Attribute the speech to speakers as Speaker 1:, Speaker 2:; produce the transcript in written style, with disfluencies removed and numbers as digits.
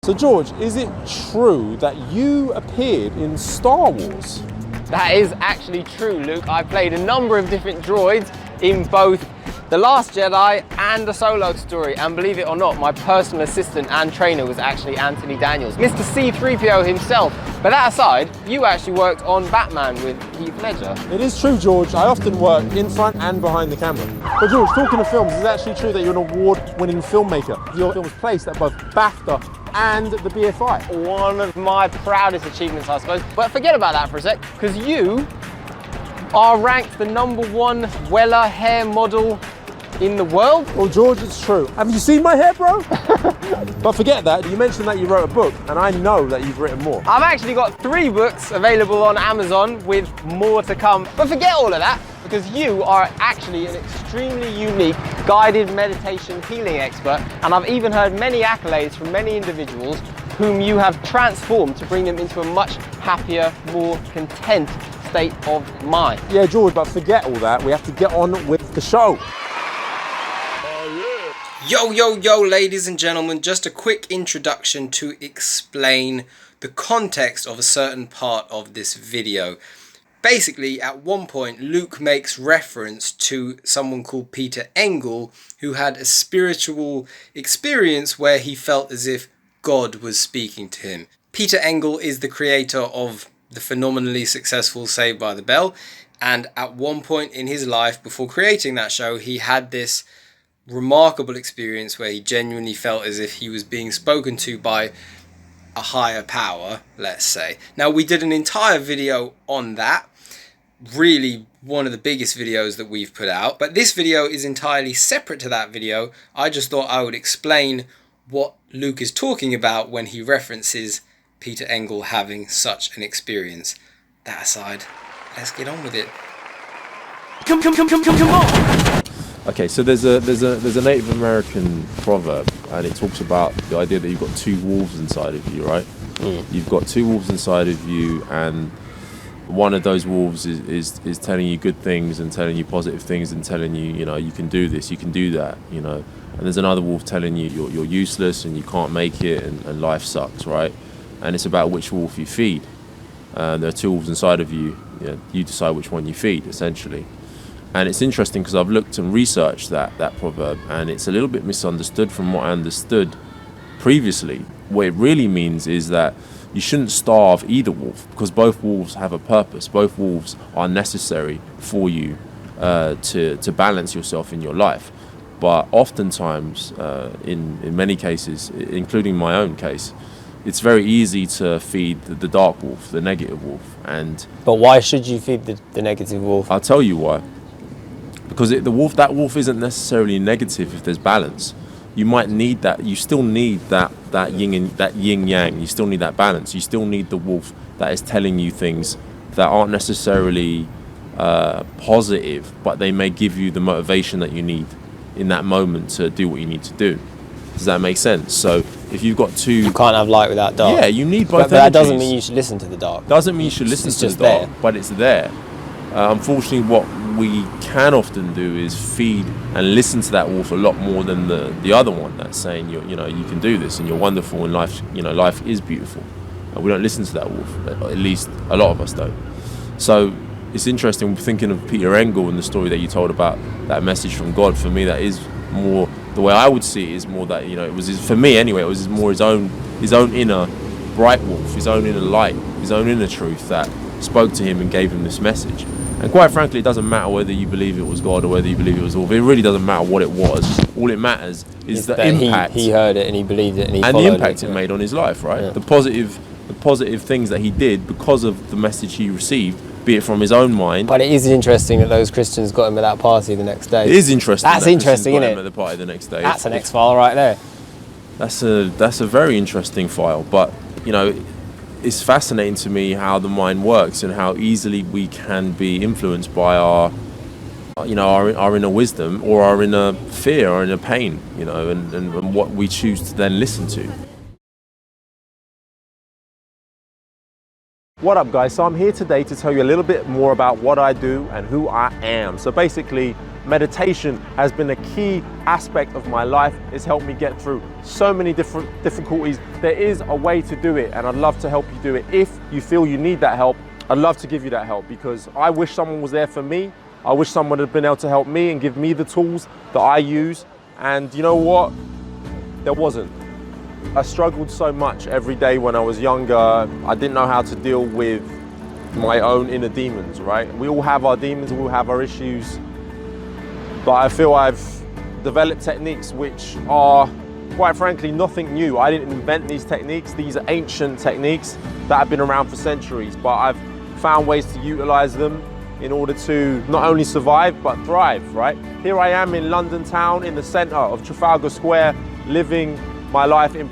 Speaker 1: So George, is it true that you appeared in Star Wars?
Speaker 2: That is actually true, Luke. I played a number of different droids in both The Last Jedi and A Solo Story, and believe it or not, my personal assistant and trainer was actually Anthony Daniels, Mr. C-3PO himself. But that aside, you actually worked on Batman with Heath Ledger.
Speaker 1: It is true, George. I often work in front and behind the camera. But George, talking of films, is it actually true that you're an award-winning filmmaker? Your film was placed at both BAFTA and the BFI.
Speaker 2: One of my proudest achievements, I suppose. But forget about that for a sec, because you are ranked the #1 Weller hair model in the world.
Speaker 1: Well, George, it's true. Have you seen my hair, bro? But forget that. You mentioned that you wrote a book, and I know that you've written more.
Speaker 2: I've actually got 3 books available on Amazon with more to come. But forget all of that, because you are actually an extremely unique guided meditation healing expert, and I've even heard many accolades from many individuals whom you have transformed to bring them into a much happier, more content state of mind.
Speaker 1: Yeah, George, but forget all that. We have to get on with the show.
Speaker 3: Yo, ladies and gentlemen, just a quick introduction to explain the context of a certain part of this video. Basically, at one point, Luke makes reference to someone called Peter Engel, who had a spiritual experience where he felt as if God was speaking to him. Peter Engel is the creator of the phenomenally successful Saved by the Bell, and at one point in his life, before creating that show, he had this remarkable experience where he genuinely felt as if he was being spoken to by a higher power, let's say. Now, we did an entire video on that, really one of the biggest videos that we've put out, but this video is entirely separate to that video. I just thought I would explain what Luke is talking about when he references Peter Engel having such an experience. That aside, let's get on with it.
Speaker 4: Come on!
Speaker 1: Okay, so there's a Native American proverb, and it talks about the idea that you've got 2 wolves inside of you, right? You've got 2 wolves inside of you, and one of those wolves is telling you good things and telling you positive things and telling you, you can do this, you can do that, and there's another wolf telling you you're useless and you can't make it and life sucks, right? And it's about which wolf you feed. There are 2 wolves inside of you. You decide which one you feed, essentially. And it's interesting because I've looked and researched that proverb, and it's a little bit misunderstood from what I understood previously. What it really means is that you shouldn't starve either wolf, because both wolves have a purpose. Both wolves are necessary for you to balance yourself in your life. But oftentimes, in many cases, including my own case, it's very easy to feed the dark wolf, the negative wolf.
Speaker 2: But why should you feed the negative wolf?
Speaker 1: I'll tell you why. Because that wolf isn't necessarily negative if there's balance. You might need that. You still need that yin yang. You still need that balance. You still need the wolf that is telling you things that aren't necessarily positive, but they may give you the motivation that you need in that moment to do what you need to do. Does that make sense? So if you've got 2...
Speaker 2: You can't have light without dark.
Speaker 1: Yeah, you need both
Speaker 2: But that doesn't mean you should listen to the dark.
Speaker 1: Doesn't mean you should listen to the dark, but it's there. Unfortunately, what we can often do is feed and listen to that wolf a lot more than the other one that's saying you can do this and you're wonderful and life is beautiful. And we don't listen to that wolf. At least a lot of us don't. So it's interesting thinking of Peter Engel and the story that you told about that message from God. For me, that is more the way I would see it, is more that it was for me anyway. It was more his own inner bright wolf, his own inner light, his own inner truth that spoke to him and gave him this message. And quite frankly, it doesn't matter whether you believe it was God or whether you believe it was wolf. It really doesn't matter what it was. All it matters is the impact.
Speaker 2: He heard it and he believed it and
Speaker 1: the impact it made on his life, right? Yeah. The positive things that he did because of the message he received, be it from his own mind.
Speaker 2: But it is interesting that those Christians got him at that party the next day.
Speaker 1: It is interesting.
Speaker 2: That's interesting, isn't it?
Speaker 1: At the party the next day.
Speaker 2: That's an X-file right there.
Speaker 1: That's a very interesting file, but it's fascinating to me how the mind works and how easily we can be influenced by our inner wisdom or our inner fear or inner pain, and what we choose to then listen to. What up guys, so I'm here today to tell you a little bit more about what I do and who I am. So basically, meditation has been a key aspect of my life. It's helped me get through so many different difficulties. There is a way to do it, and I'd love to help you do it. If you feel you need that help, I'd love to give you that help, because I wish someone was there for me. I wish someone had been able to help me and give me the tools that I use. And you know what? There wasn't. I struggled so much every day when I was younger. I didn't know how to deal with my own inner demons, right? We all have our demons, we all have our issues. But I feel I've developed techniques which are, quite frankly, nothing new. I didn't invent these techniques. These are ancient techniques that have been around for centuries, but I've found ways to utilize them in order to not only survive, but thrive, right? Here I am in London town, in the center of Trafalgar Square, living my life in